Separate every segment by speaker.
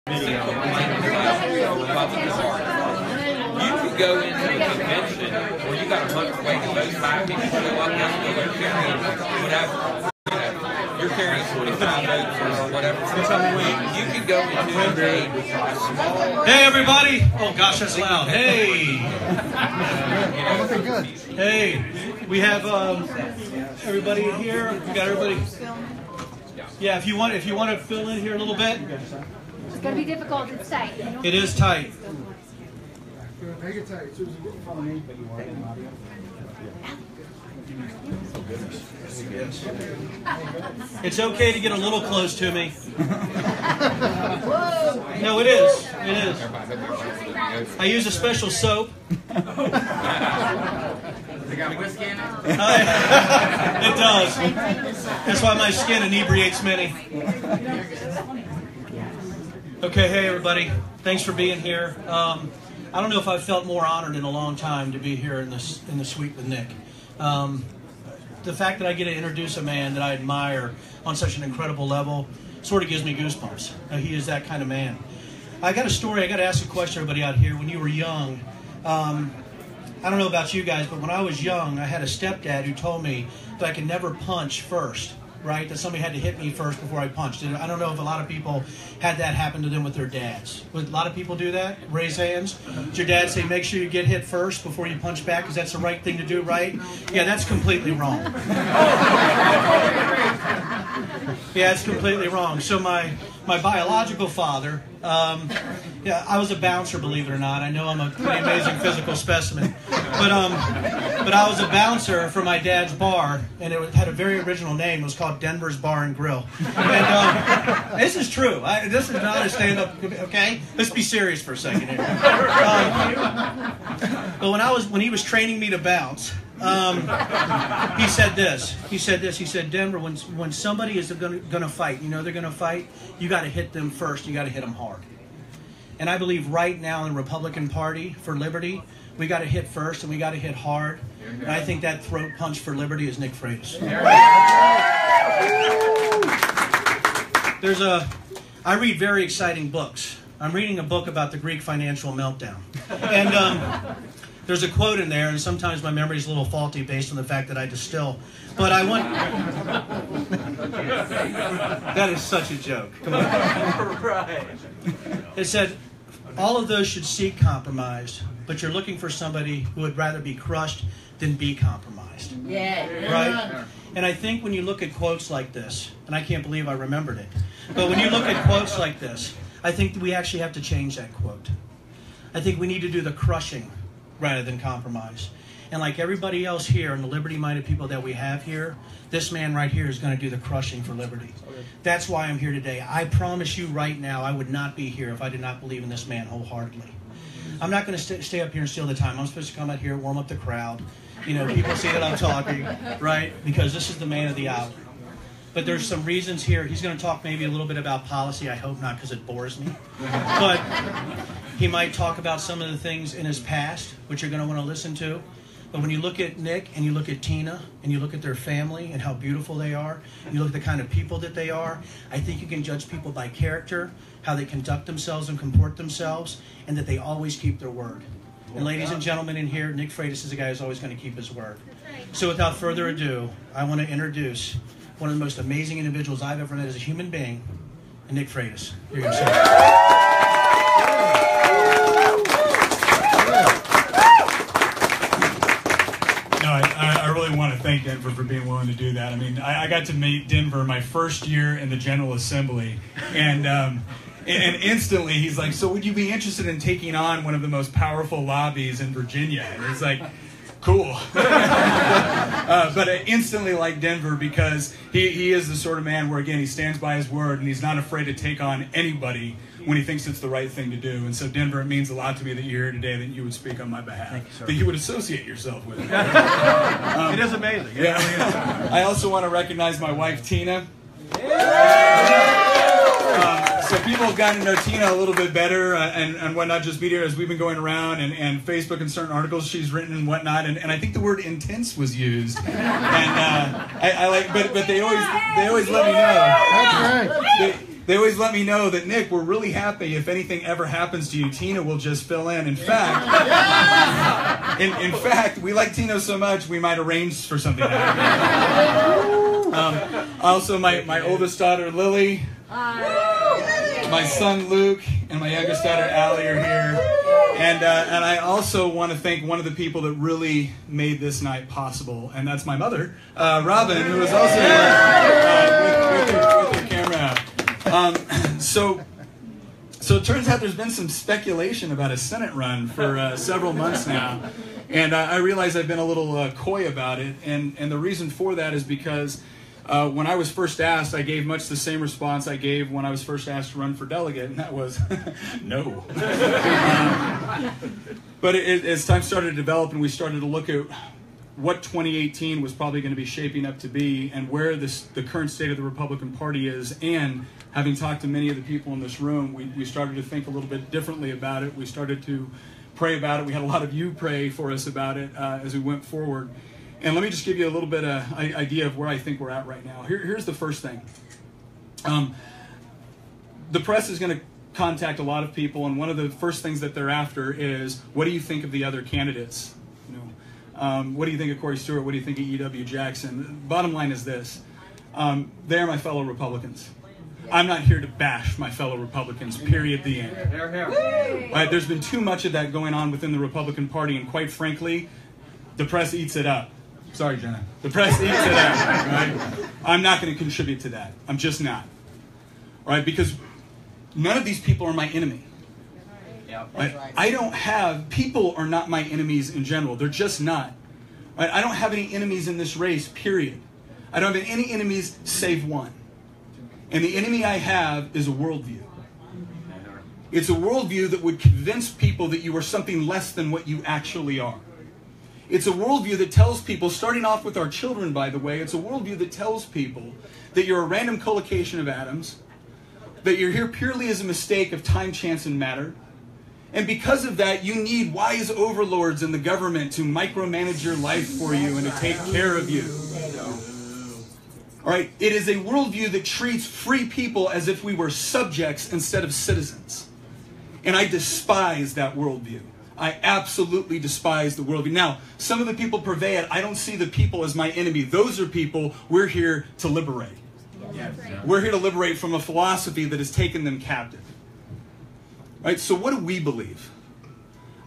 Speaker 1: You could go into a convention where you got a month wait and those 5 people show up and they're carrying whatever. You're carrying 25 votes or whatever. You could go into a small...
Speaker 2: Hey, everybody! Oh, gosh, that's loud. Hey! Hey, we have everybody here. We got everybody. Yeah, if you want to fill in here a little bit.
Speaker 3: It's going to be difficult. It's tight.
Speaker 2: It is tight.
Speaker 4: Make it tight.
Speaker 2: It's okay to get a little close to me. No, it is. It is. I use a special soap.
Speaker 1: They got whiskey in it?
Speaker 2: It does. That's why my skin inebriates many. Okay, hey everybody. Thanks for being here. I don't know if I've felt more honored in a long time to be here in the suite with Nick. The fact that I get to introduce a man that I admire on such an incredible level sort of gives me goosebumps. He is that kind of man. I got a story. I got to ask a question, everybody out here. When you were young, I don't know about you guys, but when I was young, I had a stepdad who told me that I could never punch first. Right? That somebody had to hit me first before I punched. And I don't know if a lot of people had that happen to them with their dads. Would a lot of people do that? Raise hands. Did your dad say, make sure you get hit first before you punch back because that's the right thing to do, right? Yeah, that's completely wrong. Yeah, it's completely wrong. So my biological father, yeah, I was a bouncer, believe it or not. I know I'm a pretty amazing physical specimen. But I was a bouncer for my dad's bar, and it had a very original name. It was called Denver's Bar and Grill. And this is true. This is not a stand-up, okay? Let's be serious for a second here. But when he was training me to bounce, he said this. He said, Denver, when somebody is going to fight, you know they're going to fight, you got to hit them first. You got to hit them hard. And I believe right now in the Republican Party for liberty, we got to hit first and we got to hit hard. And I think that throat punch for liberty is Nick Freitas. I read very exciting books. I'm reading a book about the Greek financial meltdown. And there's a quote in there, and sometimes my memory is a little faulty based on the fact that I distill. But I want... That is such a joke. Come on. It said, all of those should seek compromise, but you're looking for somebody who would rather be crushed than be compromised.
Speaker 3: Yeah.
Speaker 2: Right? And I think when you look at quotes like this, and I can't believe I remembered it, but when you look at quotes like this, I think we actually have to change that quote. I think we need to do the crushing rather than compromise. And like everybody else here and the liberty-minded people that we have here, this man right here is going to do the crushing for liberty. That's why I'm here today. I promise you right now, I would not be here if I did not believe in this man wholeheartedly. I'm not going to stay up here and steal the time. I'm supposed to come out here, warm up the crowd. You know, people see that I'm talking, right? Because this is the man of the hour. But there's some reasons here. He's going to talk maybe a little bit about policy. I hope not, because it bores me. But he might talk about some of the things in his past, which you're going to want to listen to. But when you look at Nick and you look at Tina and you look at their family and how beautiful they are, and you look at the kind of people that they are, I think you can judge people by character, how they conduct themselves and comport themselves, and that they always keep their word. And ladies and gentlemen in here, Nick Freitas is a guy who's always going to keep his word. So without further ado, I want to introduce one of the most amazing individuals I've ever met as a human being, Nick Freitas. Here you go.
Speaker 5: I really want to thank Denver for being willing to do that. I mean, I got to meet Denver my first year in the General Assembly, and instantly he's like, so would you be interested in taking on one of the most powerful lobbies in Virginia? And it's like, cool. But I instantly like Denver because he is the sort of man where, again, he stands by his word and he's not afraid to take on anybody when he thinks it's the right thing to do. And so, Denver, it means a lot to me that you're here today, that you would speak on my behalf, that you would associate yourself with.
Speaker 2: It is amazing.
Speaker 5: Yeah. I also want to recognize my wife, Tina. So people have gotten to know Tina a little bit better and whatnot, just media as we've been going around and Facebook and certain articles she's written and whatnot, and I think the word intense was used, and I like, but they always let me know.
Speaker 4: That's right.
Speaker 5: they always let me know that, Nick, we're really happy if anything ever happens to you, Tina will just fill in. In fact, in fact, we like Tina so much we might arrange for something to happen. Also, my oldest daughter, Lily, my son, Luke, and my youngest daughter, Allie, are here. And I also want to thank one of the people that really made this night possible, and that's my mother, Robin, who is also with her camera out. So it turns out there's been some speculation about a Senate run for several months now, and I realize I've been a little coy about it, and the reason for that is because when I was first asked, I gave much the same response I gave when I was first asked to run for delegate, and that was no. But as time started to develop and we started to look at what 2018 was probably going to be shaping up to be and where the current state of the Republican Party is, and having talked to many of the people in this room, we started to think a little bit differently about it. We started to pray about it. We had a lot of you pray for us about it as we went forward. And let me just give you a little bit of idea of where I think we're at right now. Here's the first thing. The press is going to contact a lot of people, and one of the first things that they're after is, what do you think of the other candidates? What do you think of Corey Stewart? What do you think of E.W. Jackson? Bottom line is this. They are my fellow Republicans. I'm not here to bash my fellow Republicans, period, the end. Right? There's been too much of that going on within the Republican Party, and quite frankly, the press eats it up. Sorry, Jenna. The press eats it up. Right? I'm not going to contribute to that. I'm just not. Right? Because none of these people are my enemy. Right? I don't have, people are not my enemies in general. They're just not. Right? I don't have any enemies in this race, period. I don't have any enemies save one. And the enemy I have is a worldview. It's a worldview that would convince people that you are something less than what you actually are. It's a worldview that tells people, starting off with our children, by the way, it's a worldview that tells people that you're a random collocation of atoms, that you're here purely as a mistake of time, chance, and matter. And because of that, you need wise overlords in the government to micromanage your life for you and to take care of you. All right? It is a worldview that treats free people as if we were subjects instead of citizens. And I despise that worldview. I absolutely despise the worldview. Now, some of the people purvey it. I don't see the people as my enemy. Those are people we're here to liberate. We're here to liberate from a philosophy that has taken them captive. Right? So what do we believe?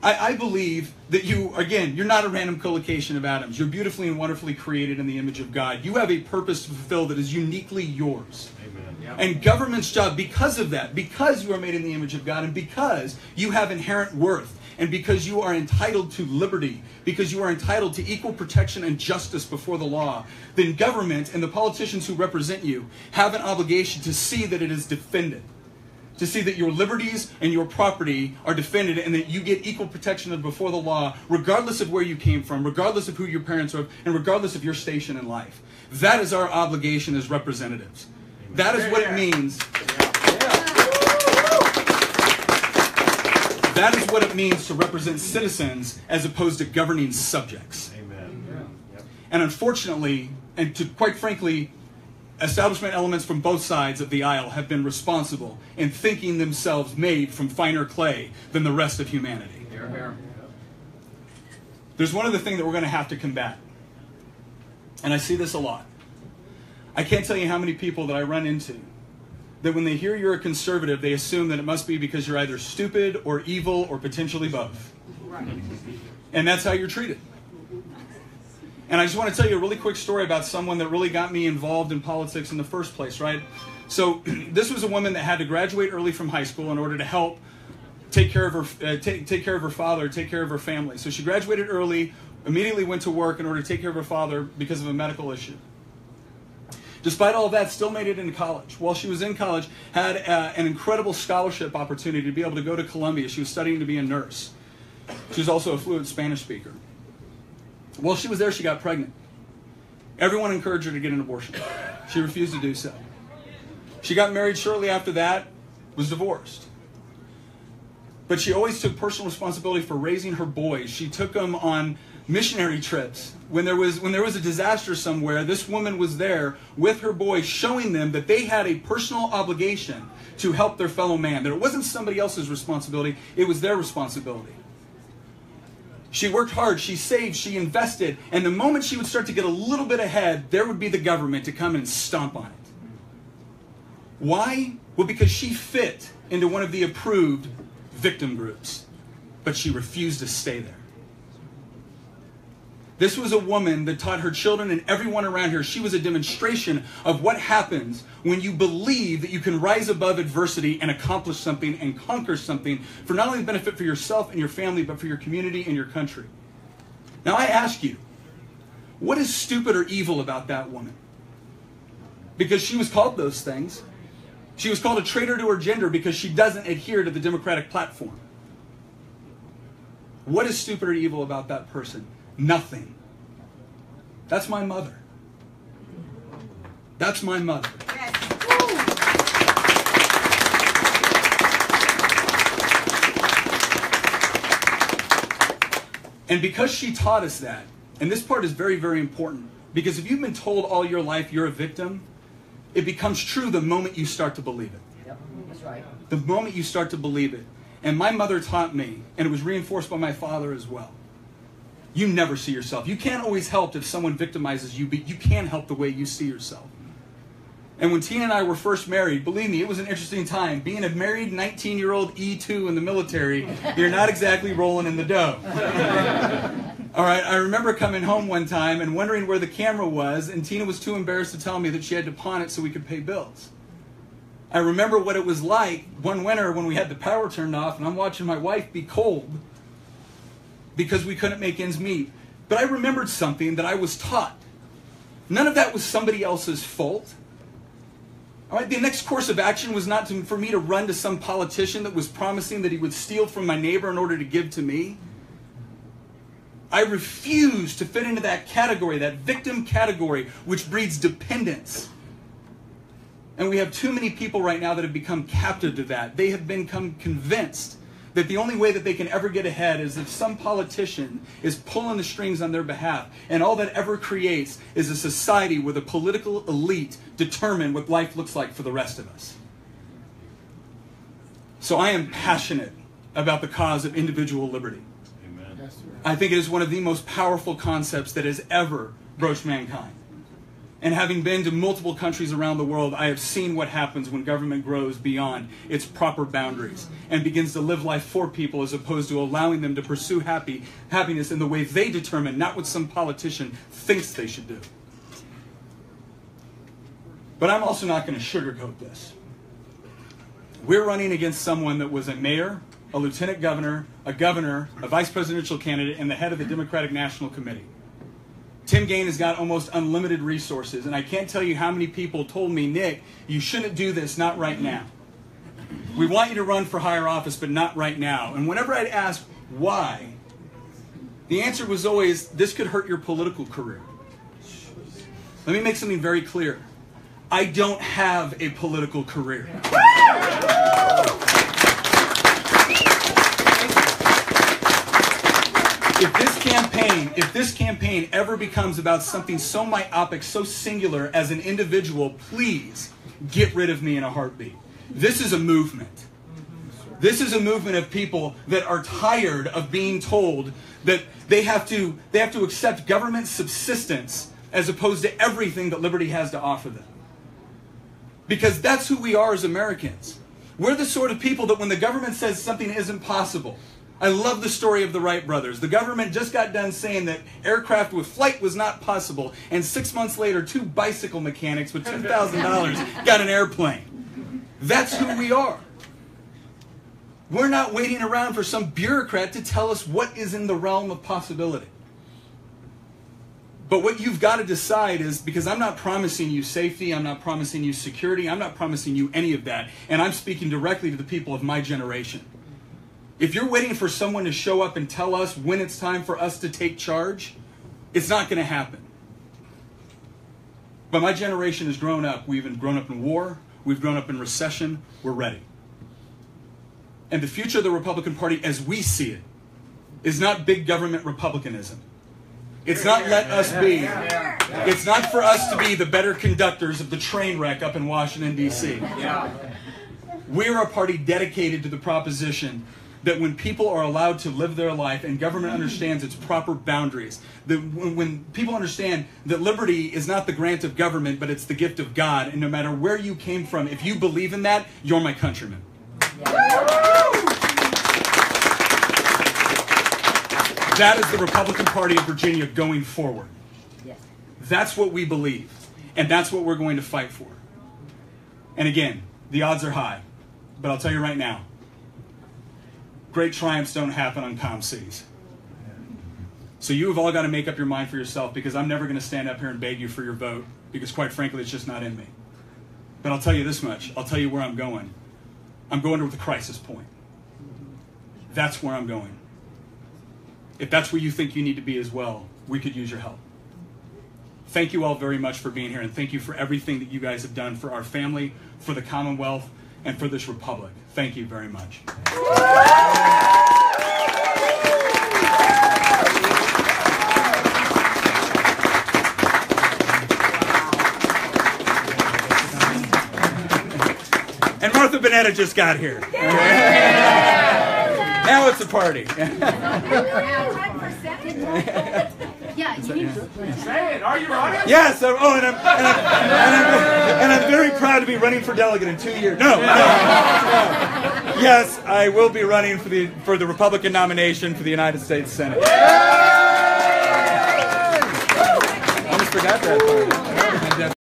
Speaker 5: I believe that you're not a random collocation of atoms. You're beautifully and wonderfully created in the image of God. You have a purpose to fulfill that is uniquely yours. Amen. Yep. And government's job, because of that, because you are made in the image of God, and because you have inherent worth, and because you are entitled to liberty, because you are entitled to equal protection and justice before the law, then government and the politicians who represent you have an obligation to see that it is defended. To see that your liberties and your property are defended and that you get equal protection before the law, regardless of where you came from, regardless of who your parents are, and regardless of your station in life. That is our obligation as representatives. That is what it means. That is what it means to represent citizens as opposed to governing subjects. Amen. And unfortunately, and to quite frankly, establishment elements from both sides of the aisle have been responsible in thinking themselves made from finer clay than the rest of humanity. There's one other thing that we're going to have to combat. And I see this a lot. I can't tell you how many people that I run into that when they hear you're a conservative, they assume that it must be because you're either stupid or evil or potentially both. And that's how you're treated. And I just want to tell you a really quick story about someone that really got me involved in politics in the first place, right? So this was a woman that had to graduate early from high school in order to help take care of her take care of her father, take care of her family. So she graduated early, immediately went to work in order to take care of her father because of a medical issue. Despite all of that, still made it into college. While she was in college, had an incredible scholarship opportunity to be able to go to Columbia. She was studying to be a nurse. She was also a fluent Spanish speaker. While she was there, she got pregnant. Everyone encouraged her to get an abortion. She refused to do so. She got married shortly after that, was divorced. But she always took personal responsibility for raising her boys. She took them on missionary trips. When there was a disaster somewhere, this woman was there with her boys, showing them that they had a personal obligation to help their fellow man. That it wasn't somebody else's responsibility, it was their responsibility. She worked hard, she saved, she invested, and the moment she would start to get a little bit ahead, there would be the government to come and stomp on it. Why? Well, because she fit into one of the approved victim groups, but she refused to stay there. This was a woman that taught her children and everyone around her. She was a demonstration of what happens when you believe that you can rise above adversity and accomplish something and conquer something for not only the benefit for yourself and your family, but for your community and your country. Now I ask you, what is stupid or evil about that woman? Because she was called those things. She was called a traitor to her gender because she doesn't adhere to the Democratic platform. What is stupid or evil about that person? Nothing. That's my mother. That's my mother. And because she taught us that, and this part is very, very important, because if you've been told all your life you're a victim, it becomes true the moment you start to believe it.
Speaker 6: Yep, that's right.
Speaker 5: The moment you start to believe it. And my mother taught me, and it was reinforced by my father as well. You never see yourself. You can't always help if someone victimizes you, but you can help the way you see yourself. And when Tina and I were first married, believe me, it was an interesting time. Being a married 19-year-old E2 in the military, you're not exactly rolling in the dough. All right, I remember coming home one time and wondering where the camera was, and Tina was too embarrassed to tell me that she had to pawn it so we could pay bills. I remember what it was like one winter when we had the power turned off, and I'm watching my wife be cold because we couldn't make ends meet. But I remembered something that I was taught. None of that was somebody else's fault. All right, the next course of action was not for me to run to some politician that was promising that he would steal from my neighbor in order to give to me. I refuse to fit into that category, that victim category, which breeds dependence. And we have too many people right now that have become captive to that. They have become convinced that the only way that they can ever get ahead is if some politician is pulling the strings on their behalf. And all that ever creates is a society where the political elite determine what life looks like for the rest of us. So I am passionate about the cause of individual liberty.
Speaker 4: Yes, sir.
Speaker 5: I think it is one of the most powerful concepts that has ever broached mankind. And having been to multiple countries around the world, I have seen what happens when government grows beyond its proper boundaries and begins to live life for people as opposed to allowing them to pursue happiness in the way they determine, not what some politician thinks they should do. But I'm also not going to sugarcoat this. We're running against someone that was a mayor, a lieutenant governor, a vice presidential candidate, and the head of the Democratic National Committee. Tim Kaine has got almost unlimited resources, and I can't tell you how many people told me, Nick, you shouldn't do this, not right now. We want you to run for higher office, but not right now. And whenever I'd ask why, the answer was always, this could hurt your political career. Let me make something very clear. I don't have a political career. If this campaign ever becomes about something so myopic, so singular as an individual, please get rid of me in a heartbeat. This is a movement. This is a movement of people that are tired of being told that they have to accept government subsistence as opposed to everything that liberty has to offer them. Because that's who we are as Americans. We're the sort of people that when the government says something isn't possible, I love the story of the Wright brothers. The government just got done saying that aircraft with flight was not possible, and 6 months later, 2 bicycle mechanics with $10,000 got an airplane. That's who we are. We're not waiting around for some bureaucrat to tell us what is in the realm of possibility. But what you've got to decide is, because I'm not promising you safety, I'm not promising you security, I'm not promising you any of that, and I'm speaking directly to the people of my generation. If you're waiting for someone to show up and tell us when it's time for us to take charge, it's not going to happen. But my generation has grown up. We've grown up in war. We've grown up in recession. We're ready. And the future of the Republican Party, as we see it, is not big government republicanism. It's not let us be. It's not for us to be the better conductors of the train wreck up in Washington, D.C. We're a party dedicated to the proposition that when people are allowed to live their life and government understands its proper boundaries, that when people understand that liberty is not the grant of government, but it's the gift of God, and no matter where you came from, if you believe in that, you're my countrymen. That is the Republican Party of Virginia going forward. That's what we believe, and that's what we're going to fight for. And again, the odds are high, but I'll tell you right now, great triumphs don't happen on calm seas. So you have all got to make up your mind for yourself, because I'm never going to stand up here and beg you for your vote, because quite frankly, it's just not in me. But I'll tell you this much. I'll tell you where I'm going. I'm going to the crisis point. That's where I'm going. If that's where you think you need to be as well, we could use your help. Thank you all very much for being here, and thank you for everything that you guys have done for our family, for the Commonwealth, and for this republic. Thank you very much. And Martha Bonetta just got here. Now it's a party.
Speaker 3: Yeah, you need to
Speaker 4: Say it. Are you running?
Speaker 5: Yes. And I'm very proud to be running for delegate in 2 years. No. Yes, I will be running for the Republican nomination for the United States Senate. I almost forgot that part.